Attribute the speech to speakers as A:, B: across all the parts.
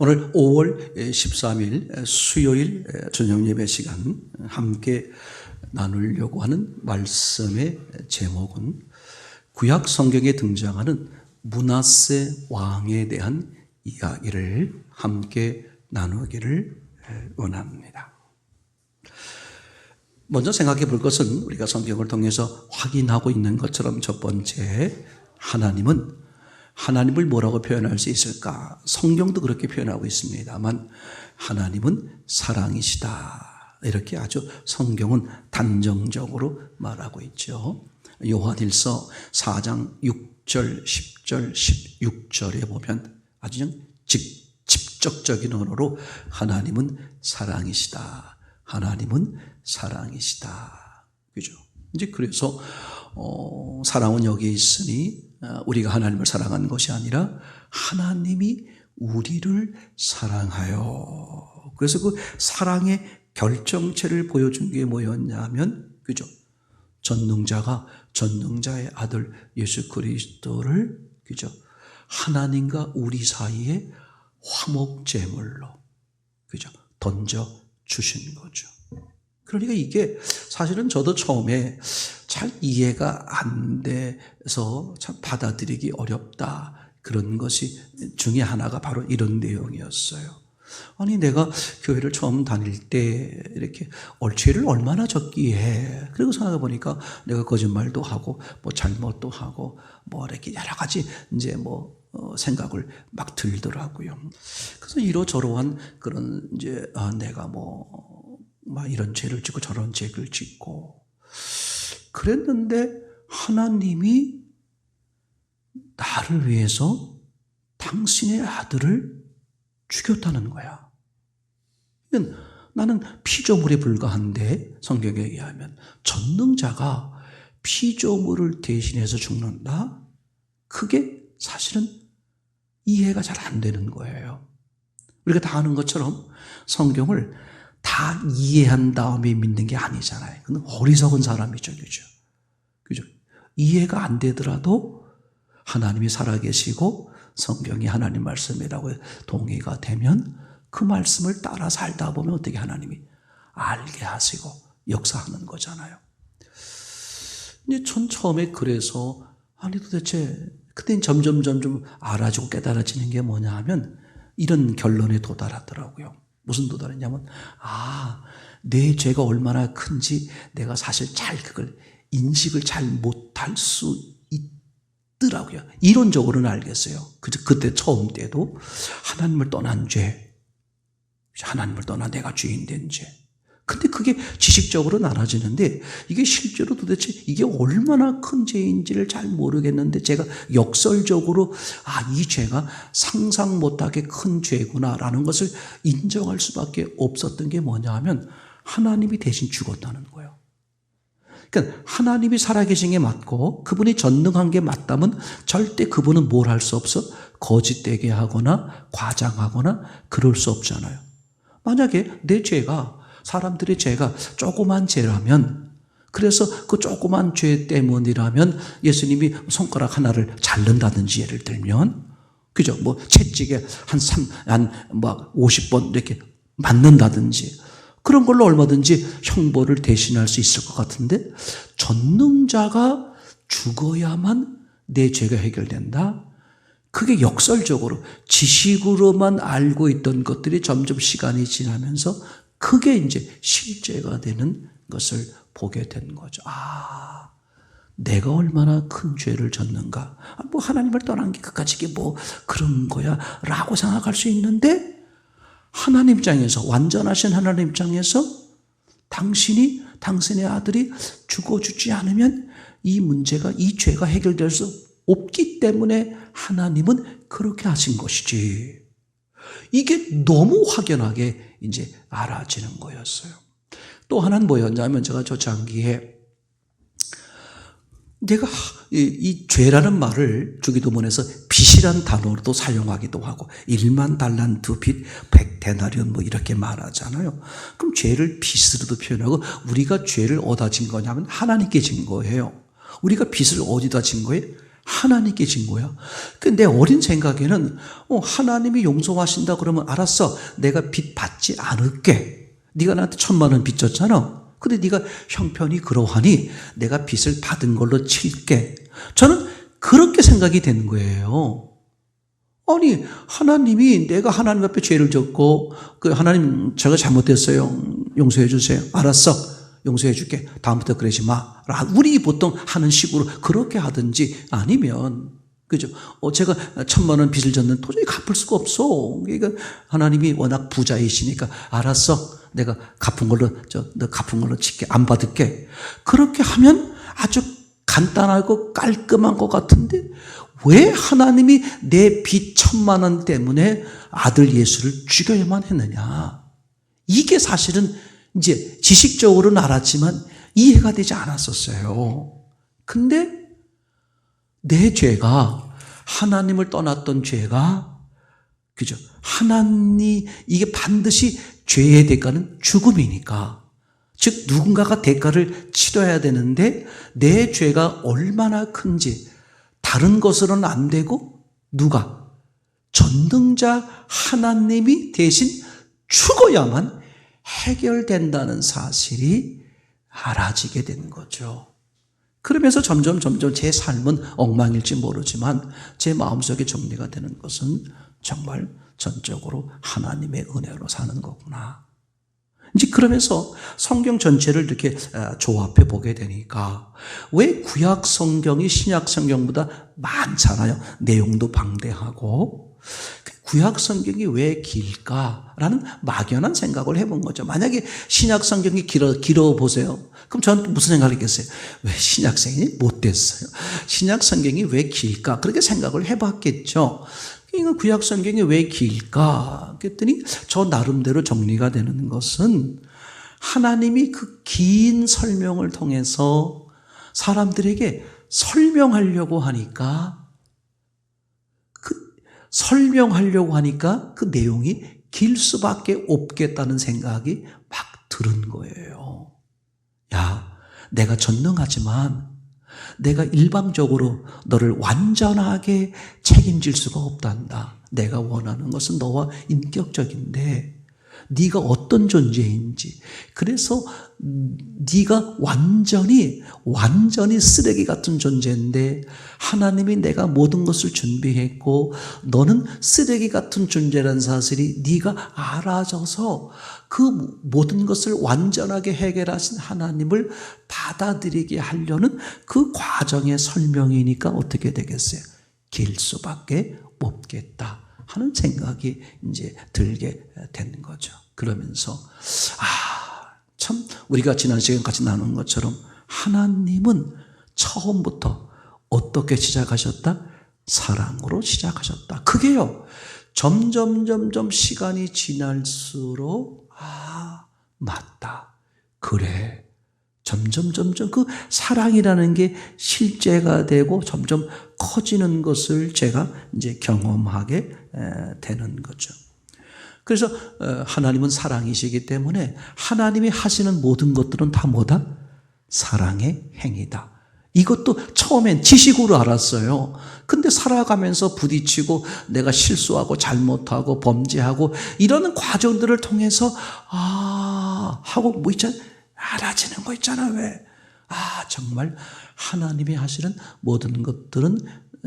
A: 오늘 5월 13일 수요일 저녁 예배 시간 함께 나누려고 하는 말씀의 제목은 구약 성경에 등장하는 므낫세 왕에 대한 이야기를 함께 나누기를 원합니다. 먼저 생각해 볼 것은 우리가 성경을 통해서 확인하고 있는 것처럼 첫 번째, 하나님을 뭐라고 표현할 수 있을까? 성경도 그렇게 표현하고 있습니다만 하나님은 사랑이시다. 이렇게 아주 성경은 단정적으로 말하고 있죠. 요한일서 4장 6절, 10절, 16절에 보면 아주 직접적인 언어로 하나님은 사랑이시다. 하나님은 사랑이시다. 그죠? 이제 그래서 사랑은 여기에 있으니 우리가 하나님을 사랑하는 것이 아니라 하나님이 우리를 사랑하여. 그래서 그 사랑의 결정체를 보여준 게 뭐였냐면, 그죠? 전능자의 아들 예수 그리스도를, 그죠? 하나님과 우리 사이에 화목제물로, 그죠? 던져 주신 거죠. 그러니까 이게 사실은 저도 처음에 잘 이해가 안 돼서 참 받아들이기 어렵다. 그런 것이 중에 하나가 바로 이런 내용이었어요. 아니, 내가 교회를 처음 다닐 때 이렇게 죄를 얼마나 졌기에. 그리고 생각해 보니까 내가 거짓말도 하고 뭐 잘못도 하고 뭐 이렇게 여러 가지 이제 생각을 막 들더라고요. 그래서 이러저러한 그런 이제 내가 막 이런 죄를 짓고 저런 죄를 짓고 그랬는데 하나님이 나를 위해서 당신의 아들을 죽였다는 거야. 나는 피조물에 불과한데 성경에 의하면 전능자가 피조물을 대신해서 죽는다? 그게 사실은 이해가 잘 안 되는 거예요. 우리가 다 아는 것처럼 성경을 다 이해한 다음에 믿는 게 아니잖아요. 그건 어리석은 사람이죠. 그죠? 이해가 안 되더라도 하나님이 살아계시고 성경이 하나님 말씀이라고 동의가 되면 그 말씀을 따라 살다 보면 어떻게 하나님이 알게 하시고 역사하는 거잖아요. 이제 전 처음에 그래서 도대체 그때 점점 알아지고 깨달아지는 게 뭐냐 하면 이런 결론에 도달하더라고요. 무슨 도달했냐면 내 죄가 얼마나 큰지 내가 사실 잘 그걸 인식을 잘 못할 수 있더라고요. 이론적으로는 알겠어요. 그때 처음 때도 하나님을 떠난 죄, 하나님을 떠나 내가 죄인 된 죄. 근데 그게 지식적으로는 알아지는데 이게 실제로 도대체 이게 얼마나 큰 죄인지를 잘 모르겠는데 제가 역설적으로 이 죄가 상상 못하게 큰 죄구나라는 것을 인정할 수밖에 없었던 게 뭐냐 하면 하나님이 대신 죽었다는 거예요. 그러니까 하나님이 살아계신 게 맞고 그분이 전능한 게 맞다면 절대 그분은 뭘 할 수 없어? 거짓되게 하거나 과장하거나 그럴 수 없잖아요. 만약에 내 죄가 사람들의 죄가 조그만 죄라면 그래서 그 조그만 죄 때문이라면 예수님이 손가락 하나를 자른다든지 예를 들면 그죠? 채찍에 한 50번 이렇게 맞는다든지 그런 걸로 얼마든지 형벌을 대신할 수 있을 것 같은데 전능자가 죽어야만 내 죄가 해결된다? 그게 역설적으로 지식으로만 알고 있던 것들이 점점 시간이 지나면서 그게 이제 실제가 되는 것을 보게 된 거죠. 내가 얼마나 큰 죄를 졌는가. 하나님을 떠난 게 그까짓 게 그런 거야 라고 생각할 수 있는데 하나님 입장에서 완전하신 하나님 입장에서 당신의 아들이 죽어주지 않으면 이 문제가 이 죄가 해결될 수 없기 때문에 하나님은 그렇게 하신 것이지. 이게 너무 확연하게 이제 알아지는 거였어요. 또 하나는 뭐였냐면 제가 저 장기에 내가 이 죄라는 말을 주기도문에서 빚이란 단어로도 사용하기도 하고 1만 달란트 빚 100데나리온 이렇게 말하잖아요. 그럼 죄를 빚으로도 표현하고 우리가 죄를 어디다 진 거냐면 하나님께 진 거예요. 우리가 빚을 어디다 진 거예요? 하나님께 진 거야. 내 어린 생각에는 하나님이 용서하신다 그러면 알았어. 내가 빚 받지 않을게. 네가 나한테 1,000,000원 빚졌잖아. 근데 네가 형편이 그러하니 내가 빚을 받은 걸로 칠게. 저는 그렇게 생각이 되는 거예요. 아니, 하나님이 내가 하나님 앞에 죄를 졌고 하나님 제가 잘못했어요. 용서해 주세요. 알았어. 용서해 줄게. 다음부터 그러지 마. 우리 보통 하는 식으로 그렇게 하든지 아니면 그죠? 제가 1,000,000원 빚을 졌는데 도저히 갚을 수가 없어. 그러니까 하나님이 워낙 부자이시니까 알았어. 내가 갚은 걸로 너 갚은 걸로 칠게. 안 받을게. 그렇게 하면 아주 간단하고 깔끔한 것 같은데 왜 하나님이 내 빚 1,000,000원 때문에 아들 예수를 죽여야만 했느냐? 이게 사실은 이제 지식적으로는 알았지만 이해가 되지 않았었어요. 근데 내 죄가 하나님을 떠났던 죄가 그죠? 이게 반드시 죄의 대가는 죽음이니까. 즉 누군가가 대가를 치러야 되는데 내 죄가 얼마나 큰지 다른 것으로는 안 되고 누가? 전능자 하나님이 대신 죽어야만 해결된다는 사실이 알아지게 되는 거죠. 그러면서 점점 제 삶은 엉망일지 모르지만 제 마음속에 정리가 되는 것은 정말 전적으로 하나님의 은혜로 사는 거구나. 이제 그러면서 성경 전체를 이렇게 조합해 보게 되니까 왜 구약 성경이 신약 성경보다 많잖아요. 내용도 방대하고. 구약 성경이 왜 길까라는 막연한 생각을 해본 거죠. 만약에 신약 성경이 길어 보세요. 그럼 저는 무슨 생각을 했겠어요? 왜 신약 성경이 못됐어요? 신약 성경이 왜 길까? 그렇게 생각을 해봤겠죠. 그러니까 구약 성경이 왜 길까? 그랬더니 저 나름대로 정리가 되는 것은 하나님이 그 긴 설명을 통해서 사람들에게 설명하려고 하니까 그 내용이 길 수밖에 없겠다는 생각이 막 들은 거예요. 야, 내가 전능하지만 내가 일방적으로 너를 완전하게 책임질 수가 없단다. 내가 원하는 것은 너와 인격적인데 네가 어떤 존재인지, 그래서 네가 완전히 쓰레기 같은 존재인데 하나님이 내가 모든 것을 준비했고 너는 쓰레기 같은 존재라는 사실이 네가 알아져서 그 모든 것을 완전하게 해결하신 하나님을 받아들이게 하려는 그 과정의 설명이니까 어떻게 되겠어요? 길 수밖에 없겠다 하는 생각이 이제 들게 되는 거죠. 그러면서 참 우리가 지난 시간 같이 나눈 것처럼 하나님은 처음부터 어떻게 시작하셨다? 사랑으로 시작하셨다. 그게요, 점점 시간이 지날수록 맞다. 그래. 점점 그 사랑이라는 게 실제가 되고 점점 커지는 것을 제가 이제 경험하게 되는 거죠. 그래서 하나님은 사랑이시기 때문에 하나님이 하시는 모든 것들은 다 뭐다? 사랑의 행위다. 이것도 처음엔 지식으로 알았어요. 근데 살아가면서 부딪히고 내가 실수하고 잘못하고 범죄하고 이러는 과정들을 통해서 하고 뭐 있잖아. 알아지는 거 있잖아. 왜? 정말 하나님이 하시는 모든 것들은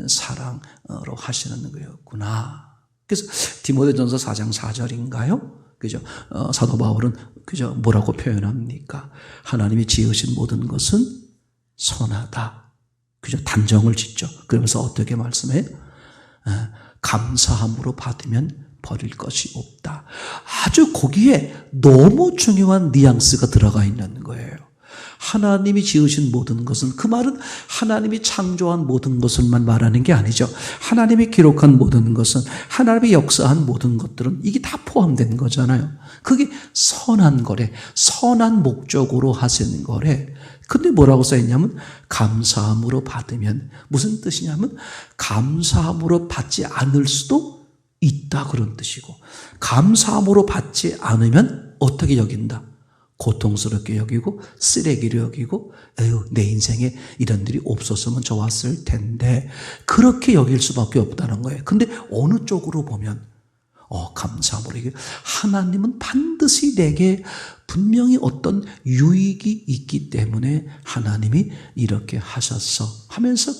A: 사랑으로 하시는 거였구나. 그래서 디모데전서 4장 4절인가요? 그죠? 사도 바울은 그죠? 뭐라고 표현합니까? 하나님이 지으신 모든 것은 선하다. 그죠? 단정을 짓죠. 그러면서 어떻게 말씀해요? 감사함으로 받으면 버릴 것이 없다. 아주 거기에 너무 중요한 뉘앙스가 들어가 있는 거예요. 하나님이 지으신 모든 것은, 그 말은 하나님이 창조한 모든 것을만 말하는 게 아니죠. 하나님이 기록한 모든 것은, 하나님이 역사한 모든 것들은 이게 다 포함된 거잖아요. 그게 선한 거래. 선한 목적으로 하시는 거래. 근데 뭐라고 써있냐면 감사함으로 받으면, 무슨 뜻이냐면 감사함으로 받지 않을 수도 있다 그런 뜻이고, 감사함으로 받지 않으면 어떻게 여긴다? 고통스럽게 여기고 쓰레기를 여기고 에휴 내 인생에 이런 일이 없었으면 좋았을 텐데 그렇게 여길 수밖에 없다는 거예요. 근데 어느 쪽으로 보면 감사함으로 이게 하나님은 반드시 내게 분명히 어떤 유익이 있기 때문에 하나님이 이렇게 하셨어 하면서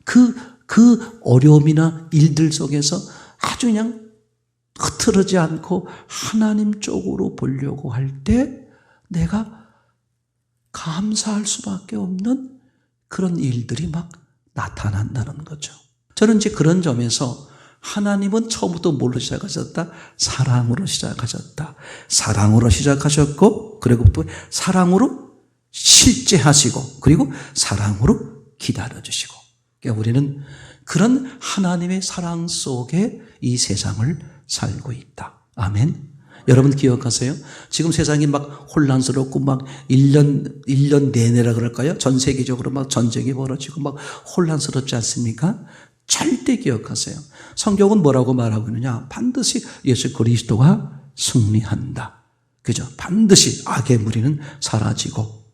A: 그 어려움이나 일들 속에서 아주 그냥 흐트러지 않고 하나님 쪽으로 보려고 할 때 내가 감사할 수밖에 없는 그런 일들이 막 나타난다는 거죠. 저는 이제 그런 점에서 하나님은 처음부터 뭘로 시작하셨다? 사랑으로 시작하셨다. 사랑으로 시작하셨고 그리고 또 사랑으로 실제하시고 그리고 사랑으로 기다려주시고 그러니까 우리는 그런 하나님의 사랑 속에 이 세상을 살고 있다. 아멘. 여러분 기억하세요? 지금 세상이 막 혼란스럽고 막 1년 내내라 그럴까요? 전 세계적으로 막 전쟁이 벌어지고 막 혼란스럽지 않습니까? 절대 기억하세요. 성경은 뭐라고 말하고 있느냐? 반드시 예수 그리스도가 승리한다. 그죠? 반드시 악의 무리는 사라지고.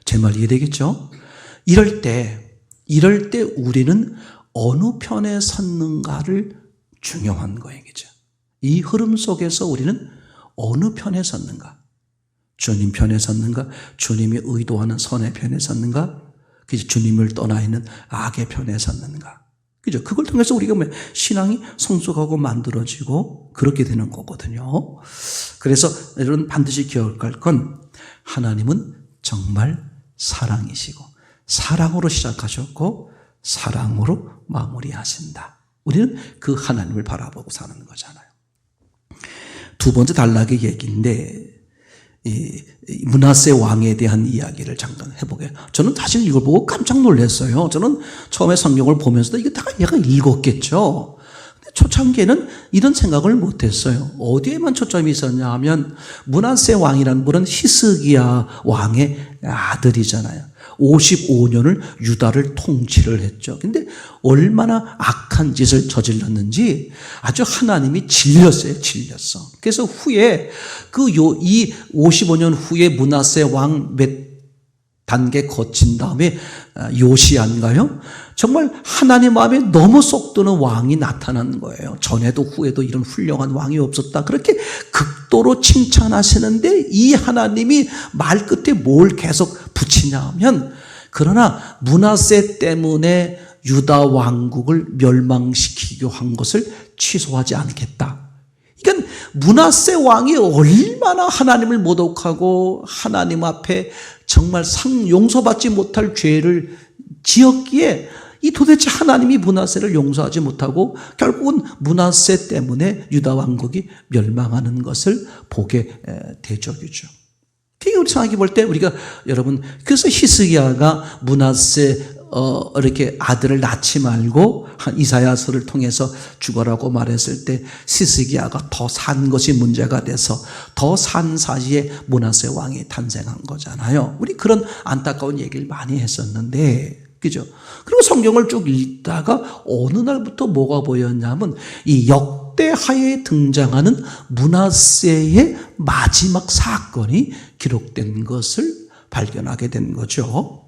A: 제 말 이해되겠죠? 이럴 때 우리는 어느 편에 섰는가를 중요한 거예요. 그죠? 이 흐름 속에서 우리는 어느 편에 섰는가? 주님 편에 섰는가? 주님이 의도하는 선의 편에 섰는가? 그죠? 주님을 떠나 있는 악의 편에 섰는가? 그죠? 그걸 통해서 우리가 신앙이 성숙하고 만들어지고 그렇게 되는 거거든요. 그래서 여러분 반드시 기억할 건 하나님은 정말 사랑이시고 사랑으로 시작하셨고 사랑으로 마무리하신다. 우리는 그 하나님을 바라보고 사는 거잖아요. 두 번째 단락의 얘기인데 이 므낫세 왕에 대한 이야기를 잠깐 해보게요. 저는 사실 이걸 보고 깜짝 놀랐어요. 저는 처음에 성경을 보면서도 이거 다 얘가 읽었겠죠. 근데 초창기에는 이런 생각을 못했어요. 어디에만 초점이 있었냐 하면 므낫세 왕이라는 분은 히스기야 왕의 아들이잖아요. 55년을 유다를 통치를 했죠. 근데 얼마나 악한 짓을 저질렀는지 아주 하나님이 질렸어요. 그래서 후에 이 55년 후에 므낫세 왕 몇 단계 거친 다음에 요시야인가요? 정말 하나님 마음에 너무 쏙 드는 왕이 나타난 거예요. 전에도 후에도 이런 훌륭한 왕이 없었다. 그렇게 극도로 칭찬하시는데 이 하나님이 말 끝에 뭘 계속 붙이냐 하면 그러나 므낫세 때문에 유다 왕국을 멸망시키려 한 것을 취소하지 않겠다. 그러니까 므낫세 왕이 얼마나 하나님을 모독하고 하나님 앞에 정말 용서받지 못할 죄를 지었기에 이 도대체 하나님이 므낫세를 용서하지 못하고 결국은 므낫세 때문에 유다 왕국이 멸망하는 것을 보게 되죠. 그게 우리 생각해 볼 때 우리가 여러분 그래서 히스기야가 므낫세 이렇게 아들을 낳지 말고 이사야서를 통해서 죽어라고 말했을 때 히스기야가 더 산 것이 문제가 돼서 더 산 사이에 므낫세 왕이 탄생한 거잖아요. 우리 그런 안타까운 얘기를 많이 했었는데 그죠? 그리고 성경을 쭉 읽다가 어느 날부터 뭐가 보였냐면 이 역대하에 등장하는 므낫세의 마지막 사건이 기록된 것을 발견하게 된 거죠.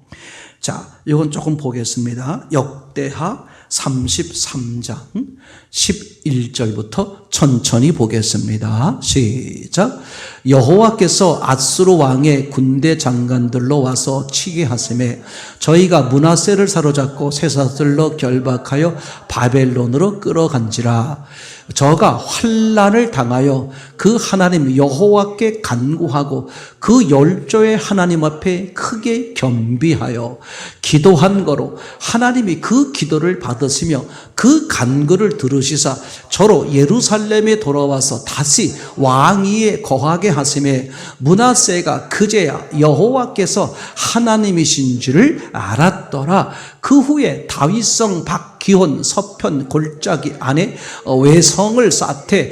A: 자, 이건 조금 보겠습니다. 역대하 33장 11절부터 천천히 보겠습니다. 시작. 여호와께서 앗수르 왕의 군대 장관들로 와서 치게 하심에 저희가 므낫세를 사로잡고 쇠사슬로 결박하여 바벨론으로 끌어간지라. 저가 환난을 당하여 그 하나님 여호와께 간구하고 그 열조의 하나님 앞에 크게 겸비하여 기도한 거로 하나님이 그 기도를 받으시며 그 간구를 들으시사 저로 예루살렘에 돌아와서 다시 왕위에 거하게 하심에 므낫세가 그제야 여호와께서 하나님이신 줄을 알았더라. 그 후에 다윗성 밖에 기혼, 서편, 골짜기 안에 외성을 쌓되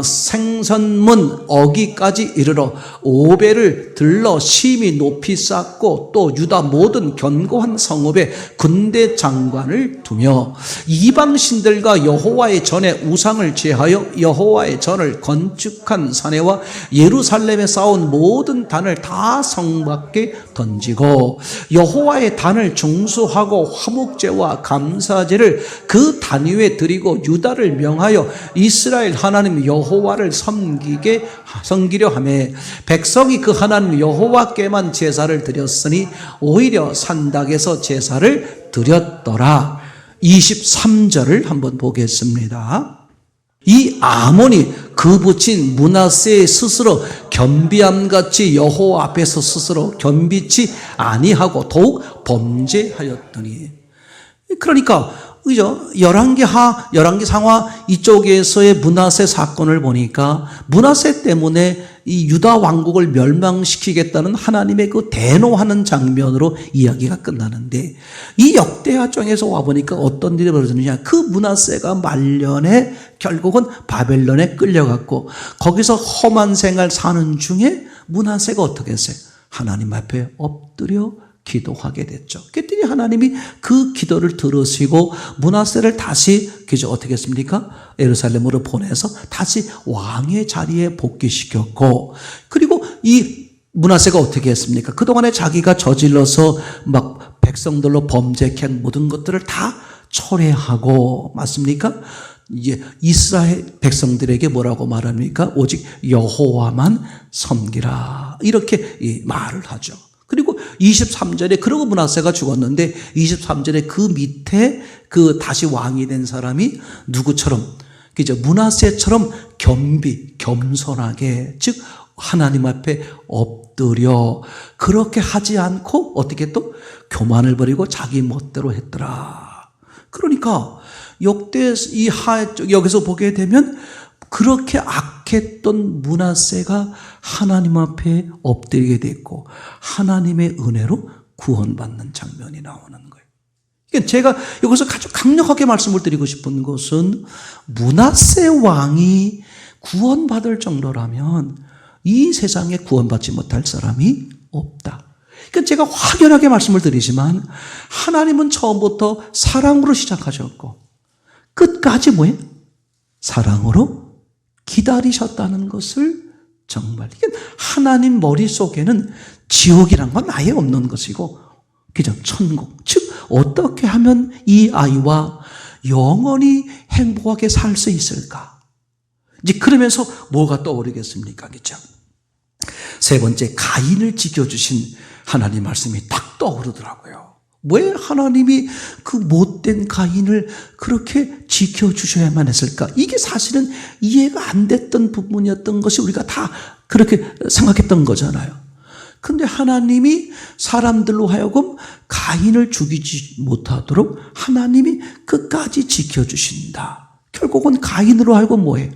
A: 생선문 어기까지 이르러 오배를 들러 심히 높이 쌓고 또 유다 모든 견고한 성읍에 군대 장관을 두며 이방신들과 여호와의 전에 우상을 제하여 여호와의 전을 건축한 사내와 예루살렘에 쌓은 모든 단을 다 성 밖에 던지고 여호와의 단을 중수하고 화목제와 감사제를 그 단 위에 드리고 유다를 명하여 이스라엘 하나님 여호와를 섬기려 하며 백성이 그 하나님 여호와께만 제사를 드렸으니 오히려 산닥에서 제사를 드렸더라. 23절을 한번 보겠습니다. 이 아몬이 그 붙인 므낫세 스스로 겸비함같이 여호와 앞에서 스스로 겸비치 아니하고 더욱 범죄하였더니, 그러니까 그죠? 열왕기 상하 이쪽에서의 므낫세 사건을 보니까 므낫세 때문에 이 유다 왕국을 멸망시키겠다는 하나님의 그 대노하는 장면으로 이야기가 끝나는데, 이 역대하정에서 와보니까 어떤 일이 벌어졌느냐. 그 므낫세가 말년에 결국은 바벨론에 끌려갔고 거기서 험한 생활 사는 중에 므낫세가 어떻게 했어요? 하나님 앞에 엎드려 기도하게 됐죠. 그랬더니 하나님이 그 기도를 들으시고 므낫세를 다시 그저 어떻게 했습니까? 예루살렘으로 보내서 다시 왕의 자리에 복귀시켰고, 그리고 이 므낫세가 어떻게 했습니까? 그동안에 자기가 저질러서 막 백성들로 범죄한 모든 것들을 다 철회하고, 맞습니까? 이제 이스라엘 백성들에게 뭐라고 말합니까? 오직 여호와만 섬기라, 이렇게 말을 하죠. 그리고 23절에 그러고 므낫세가 죽었는데 23절에 그 밑에 그 다시 왕이 된 사람이 누구처럼, 그죠? 므낫세처럼 겸손하게, 즉 하나님 앞에 엎드려, 그렇게 하지 않고 어떻게 또 교만을 버리고 자기 멋대로 했더라. 그러니까 역대 여기서 보게 되면 그렇게 악했던 므낫세가 하나님 앞에 엎드리게 됐고 하나님의 은혜로 구원받는 장면이 나오는 거예요. 그러니까 제가 여기서 아주 강력하게 말씀을 드리고 싶은 것은, 므낫세 왕이 구원받을 정도라면 이 세상에 구원받지 못할 사람이 없다. 그러니까 제가 확연하게 말씀을 드리지만 하나님은 처음부터 사랑으로 시작하셨고 끝까지 뭐예요? 사랑으로 기다리셨다는 것을 정말, 하나님 머릿속에는 지옥이란 건 아예 없는 것이고, 그죠? 천국, 즉 어떻게 하면 이 아이와 영원히 행복하게 살 수 있을까? 이제 그러면서 뭐가 떠오르겠습니까? 그죠? 세 번째, 가인을 지켜주신 하나님 말씀이 딱 떠오르더라고요. 왜 하나님이 그 못된 가인을 그렇게 지켜주셔야만 했을까? 이게 사실은 이해가 안 됐던 부분이었던 것이 우리가 다 그렇게 생각했던 거잖아요. 근데 하나님이 사람들로 하여금 가인을 죽이지 못하도록 하나님이 끝까지 지켜주신다. 결국은 가인으로 하여금 뭐예요?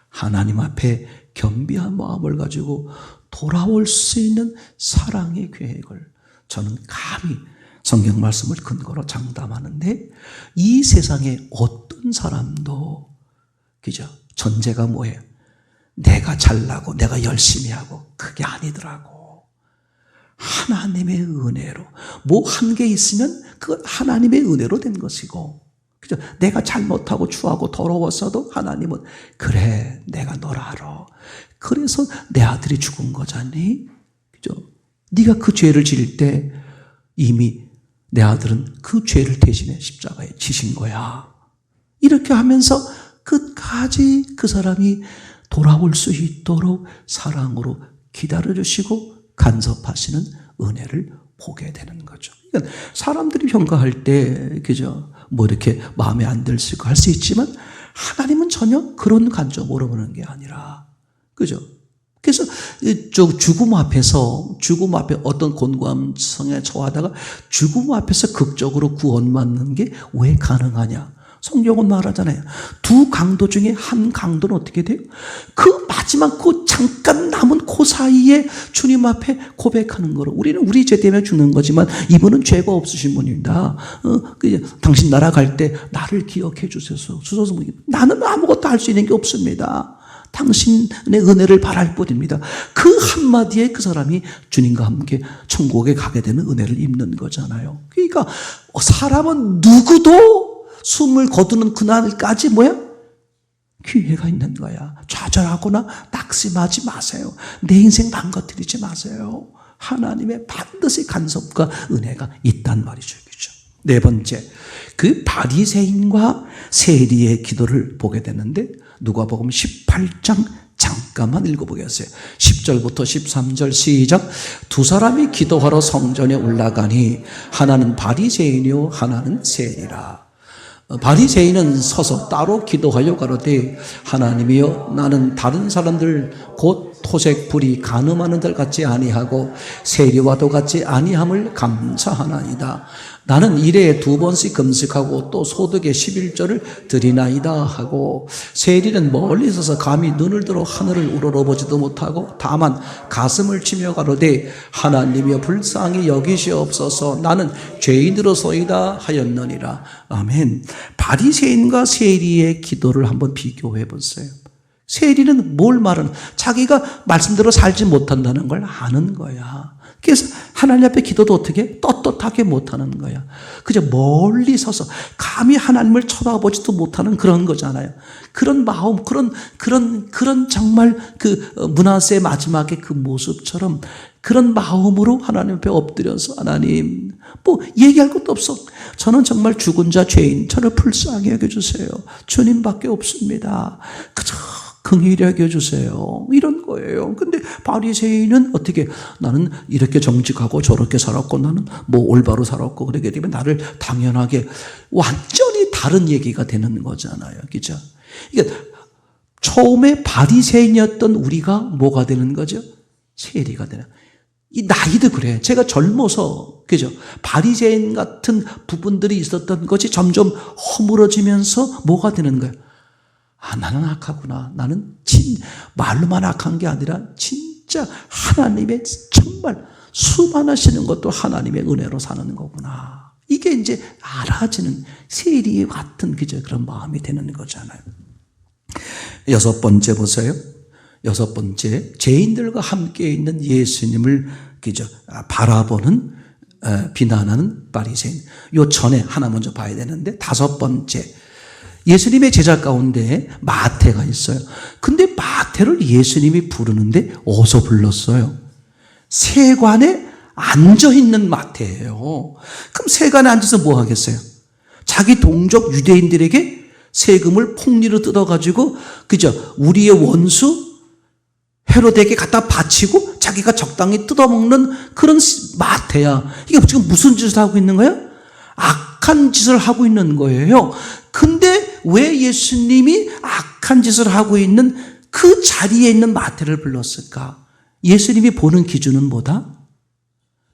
A: 하나님 앞에 겸비한 마음을 가지고 돌아올 수 있는 사랑의 계획을 저는 감히 성경 말씀을 근거로 장담하는데, 이 세상에 어떤 사람도, 그죠? 전제가 뭐예요? 내가 잘나고 내가 열심히 하고, 그게 아니더라고. 하나님의 은혜로, 뭐 한 게 있으면 그건 하나님의 은혜로 된 것이고, 그죠? 내가 잘못하고 추하고 더러웠어도 하나님은 그래, 내가 널 알아. 그래서 내 아들이 죽은 거잖니? 그죠? 네가 그 죄를 지을 때 이미 내 아들은 그 죄를 대신해 십자가에 지신 거야. 이렇게 하면서 끝까지 그 사람이 돌아올 수 있도록 사랑으로 기다려주시고 간섭하시는 은혜를 보게 되는 거죠. 그러니까 사람들이 평가할 때, 그죠? 뭐 이렇게 마음에 안 들 수 있고 할 수 있지만 하나님은 전혀 그런 관점으로 보는 게 아니라, 그죠? 그래서 죽음 앞에 어떤 곤고함성에 처하다가 죽음 앞에서 극적으로 구원받는 게 왜 가능하냐? 성경은 말하잖아요. 두 강도 중에 한 강도는 어떻게 돼요? 그 마지막 그 잠깐 남은 그 사이에 주님 앞에 고백하는 거로, 우리는 우리 죄 때문에 죽는 거지만 이분은 죄가 없으신 분입니다. 당신 날아갈 때 나를 기억해 주셔서 나는 아무것도 할 수 있는 게 없습니다. 당신의 은혜를 바랄 뿐입니다. 그 한마디에 그 사람이 주님과 함께 천국에 가게 되는 은혜를 입는 거잖아요. 그러니까 사람은 누구도 숨을 거두는 그날까지 기회가 있는 거야. 좌절하거나 낙심하지 마세요. 내 인생 망가뜨리지 마세요. 하나님의 반드시 간섭과 은혜가 있단 말이죠. 그렇죠? 네 번째, 그 바리새인과 세리의 기도를 보게 되는데 누가복음 18장 잠깐만 읽어보겠어요. 10절부터 13절 시작. 두 사람이 기도하러 성전에 올라가니 하나는 바리새인이요 하나는 세리라. 바리새인은 서서 따로 기도하여 가로되 하나님이여 나는 다른 사람들 곧 토색 불이 간음하는 들 같지 아니하고 세리와도 같지 아니함을 감사하나이다. 나는 일에 2번씩 금식하고 또 소득의 11조를 드리나이다 하고, 세리는 멀리 서서 감히 눈을 들어 하늘을 우러러보지도 못하고 다만 가슴을 치며 가로되 하나님이여 불쌍히 여기시옵소서 나는 죄인으로소이다 하였느니라. 아멘. 바리새인과 세리의 기도를 한번 비교해 보세요. 세리는 뭘 말하는, 자기가 말씀대로 살지 못한다는 걸 아는 거야. 그래서 하나님 앞에 기도도 어떻게 떳떳하게 못하는 거야. 그저 멀리 서서 감히 하나님을 쳐다보지도 못하는 그런 거잖아요. 그런 마음, 그런 정말 그 므낫세의 마지막에 그 모습처럼 그런 마음으로 하나님 앞에 엎드려서 하나님 얘기할 것도 없어. 저는 정말 죽은 자 죄인, 저를 불쌍히 여겨주세요. 주님밖에 없습니다. 그저 긍휼히 여겨주세요. 이런 거예요. 근데 바리새인은 어떻게, 나는 이렇게 정직하고 저렇게 살았고 나는 올바로 살았고 그러게 되면 나를 당연하게, 완전히 다른 얘기가 되는 거잖아요. 그죠? 그러니까 처음에 바리새인이었던 우리가 뭐가 되는 거죠? 세리가 되는. 이 나이도 그래. 제가 젊어서, 그죠? 바리새인 같은 부분들이 있었던 것이 점점 허물어지면서 뭐가 되는 거예요? 나는 악하구나. 나는 말로만 악한 게 아니라 진짜 하나님의 정말 수많으시는 것도 하나님의 은혜로 사는 거구나. 이게 이제 알아지는 세리 같은 그런 마음이 되는 거잖아요. 6번째 보세요. 6번째, 죄인들과 함께 있는 예수님을 바라보는 비난하는 바리새인. 요 전에 하나 먼저 봐야 되는데, 5번째, 예수님의 제자 가운데 마태가 있어요. 근데 마태를 예수님이 부르는데 어디서 불렀어요? 세관에 앉아있는 마태예요. 그럼 세관에 앉아서 뭐 하겠어요? 자기 동족 유대인들에게 세금을 폭리로 뜯어가지고 우리의 원수 헤로데에게 갖다 바치고 자기가 적당히 뜯어먹는 그런 마태야. 이게 지금 무슨 짓을 하고 있는 거야? 악한 짓을 하고 있는 거예요. 근데 왜 예수님이 악한 짓을 하고 있는 그 자리에 있는 마태를 불렀을까? 예수님이 보는 기준은 뭐다?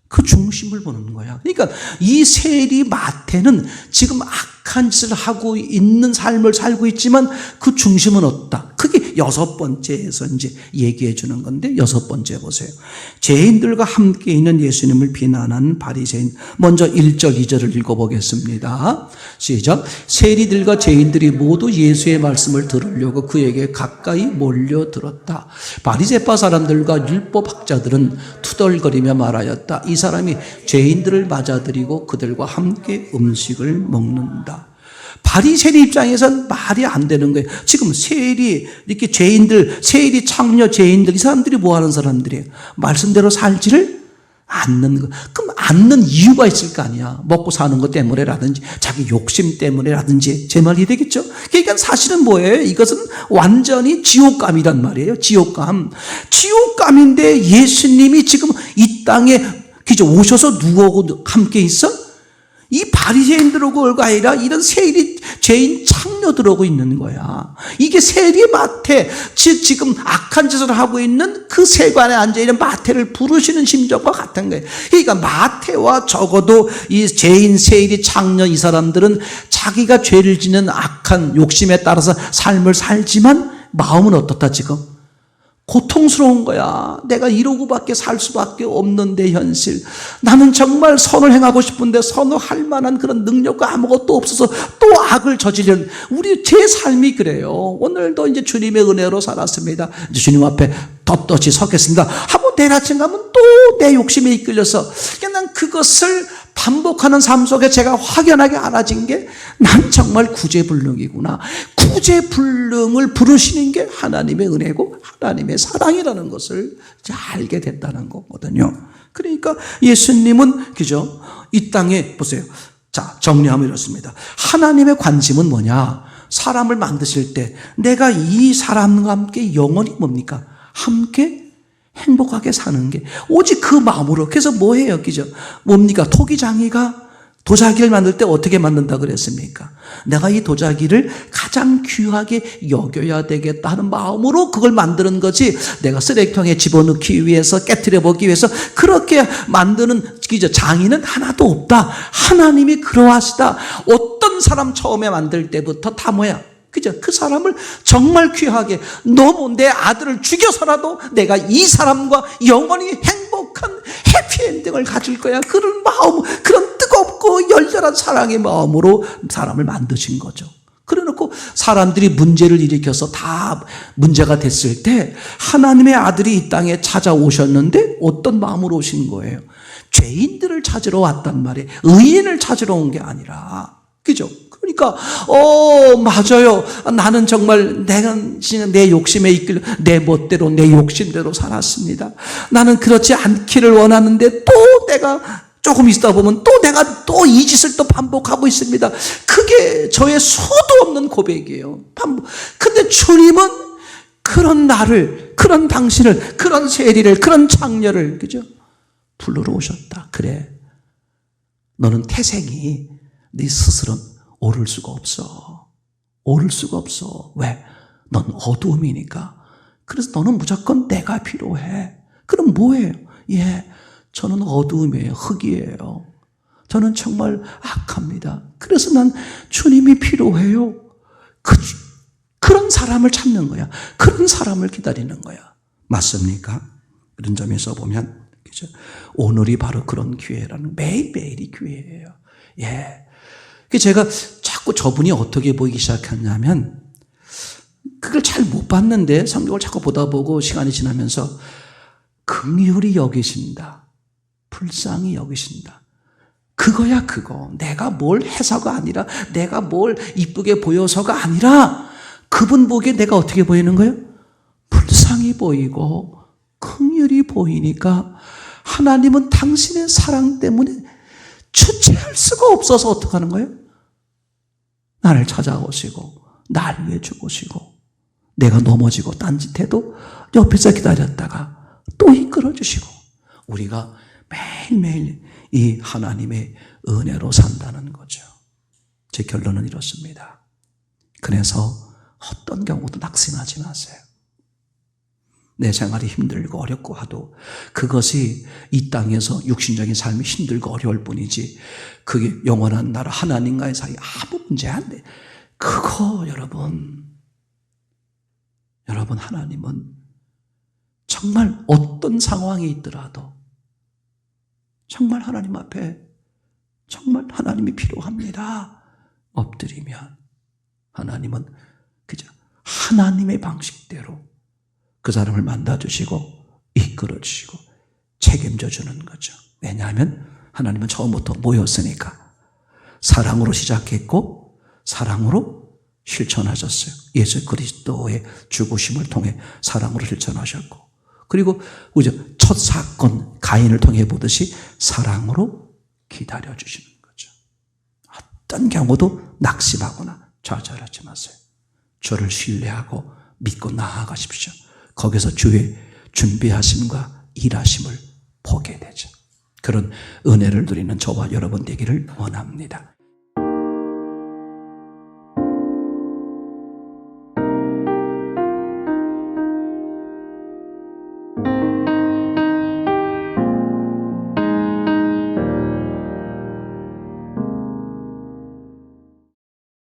A: 그 중심을 보는 거야. 그러니까 이 세리 마태는 지금 악한 짓을 하고 있는 삶을 살고 있지만 그 중심은 없다. 그게 6번째에서 이제 얘기해 주는 건데, 6번째 보세요. 죄인들과 함께 있는 예수님을 비난한 바리새인. 먼저 1절, 2절을 읽어보겠습니다. 시작. 세리들과 죄인들이 모두 예수의 말씀을 들으려고 그에게 가까이 몰려들었다. 바리새파 사람들과 율법학자들은 투덜거리며 말하였다. 이 사람이 죄인들을 맞아들이고 그들과 함께 음식을 먹는다. 바리새인 입장에선 말이 안 되는 거예요. 지금 세리, 이렇게 죄인들, 세리, 창녀, 죄인들, 이 사람들이 뭐 하는 사람들이에요? 말씀대로 살지를 않는 거. 그럼 않는 이유가 있을 거 아니야. 먹고 사는 것 때문에라든지, 자기 욕심 때문에라든지, 제 말이 되겠죠? 그러니까 사실은 뭐예요? 이것은 완전히 지옥감이란 말이에요. 지옥감. 지옥감인데 예수님이 지금 이 땅에 오셔서 누구하고 함께 있어? 이 바리새인들하고가 아니라 이런 세리, 죄인 창녀들하고 있는 거야. 이게 세리 마태, 즉 지금 악한 짓을 하고 있는 그 세관에 앉아있는 마태를 부르시는 심정과 같은 거예요. 그러니까 마태와 적어도 이 죄인, 세리, 창녀 이 사람들은 자기가 죄를 짓는 악한 욕심에 따라서 삶을 살지만 마음은 어떻다 지금? 고통스러운 거야. 내가 이러고밖에 살 수밖에 없는 내 현실. 나는 정말 선을 행하고 싶은데 선을 만한 그런 능력과 아무것도 없어서 또 악을 저지르는 제 삶이 그래요. 오늘도 이제 주님의 은혜로 살았습니다. 이제 주님 앞에 떳떳이 서겠습니다 하고 내일 아침 가면 또 내 욕심에 이끌려서 그냥 그것을 반복하는 삶 속에 제가 확연하게 알아진 게 난 정말 구제불능이구나. 구제불능을 부르시는 게 하나님의 은혜고 하나님의 사랑이라는 것을 이제 알게 됐다는 거거든요. 그러니까 예수님은 그죠? 이 땅에 보세요. 자, 정리하면 이렇습니다. 하나님의 관심은 뭐냐? 사람을 만드실 때 내가 이 사람과 함께 영원히 뭡니까? 함께 행복하게 사는 게 오직 그 마음으로. 그래서 뭐예요? 그죠? 뭡니까? 토기장이가 도자기를 만들 때 어떻게 만든다 그랬습니까? 내가 이 도자기를 가장 귀하게 여겨야 되겠다 하는 마음으로 그걸 만드는 거지, 내가 쓰레기통에 집어넣기 위해서, 깨트려 보기 위해서 그렇게 만드는 장인은 하나도 없다. 하나님이 그러하시다. 어떤 사람 처음에 만들 때부터 다 뭐야? 그죠? 그 사람을 정말 귀하게, 너무 내 아들을 죽여서라도 내가 이 사람과 영원히 행복한 해피엔딩을 가질 거야. 그런 마음, 그런 뜨겁고 열렬한 사랑의 마음으로 사람을 만드신 거죠. 그래 놓고 사람들이 문제를 일으켜서 다 문제가 됐을 때 하나님의 아들이 이 땅에 찾아오셨는데 어떤 마음으로 오신 거예요? 죄인들을 찾으러 왔단 말이에요. 의인을 찾으러 온 게 아니라. 그죠? 그러니까 맞아요. 나는 정말 내가 내 욕심에 이끌려 내 멋대로 내 욕심대로 살았습니다. 나는 그렇지 않기를 원하는데 또 내가 조금 있다 보면 또 내가 또 이 짓을 또 반복하고 있습니다. 그게 저의 수도 없는 고백이에요. 근데 주님은 그런 나를, 그런 당신을, 그런 세리를, 그런 장녀를, 그죠? 불러러 오셨다. 그래, 너는 태생이 네 스스로는 오를 수가 없어. 오를 수가 없어. 왜? 넌 어두움이니까. 그래서 너는 무조건 내가 필요해. 그럼 뭐예요? 예, 저는 어두움이에요. 흙이에요. 저는 정말 악합니다. 그래서 난 주님이 필요해요. 그런 사람을 찾는 거야. 그런 사람을 기다리는 거야. 맞습니까? 그런 점에서 보면, 그죠? 오늘이 바로 그런 기회라는, 매일매일이 기회예요. 예. 제가 자꾸 저분이 어떻게 보이기 시작했냐면, 그걸 잘 못 봤는데 성경을 자꾸 보다 보고 시간이 지나면서 긍휼히 여기신다, 불쌍히 여기신다, 그거야. 그거 내가 뭘 해서가 아니라, 내가 뭘 이쁘게 보여서가 아니라, 그분 보기에 내가 어떻게 보이는 거예요? 불쌍히 보이고 긍휼히 보이니까 하나님은 당신의 사랑 때문에 주체할 수가 없어서 어떻게 하는 거예요? 나를 찾아오시고 나를 위해 죽으시고, 내가 넘어지고 딴짓해도 옆에서 기다렸다가 또 이끌어주시고, 우리가 매일매일 이 하나님의 은혜로 산다는 거죠. 제 결론은 이렇습니다. 그래서 어떤 경우도 낙심하지 마세요. 내 생활이 힘들고 어렵고 하도 그것이 이 땅에서 육신적인 삶이 힘들고 어려울 뿐이지, 그게 영원한 나라 하나님과의 사이 아무 문제 안 돼. 그거 여러분 하나님은 정말 어떤 상황이 있더라도 정말 하나님 앞에 정말 하나님이 필요합니다. 엎드리면 하나님은 그저 하나님의 방식대로 그 사람을 만나주시고 이끌어주시고 책임져 주는 거죠. 왜냐하면 하나님은 처음부터 모였으니까 사랑으로 시작했고 사랑으로 실천하셨어요. 예수 그리스도의 죽으심을 통해 사랑으로 실천하셨고, 그리고 첫 사건 가인을 통해 보듯이 사랑으로 기다려주시는 거죠. 어떤 경우도 낙심하거나 좌절하지 마세요. 주를 신뢰하고 믿고 나아가십시오. 거기서 주의 준비하심과 일하심을 보게 되죠. 그런 은혜를 누리는 저와 여러분 되기를 원합니다.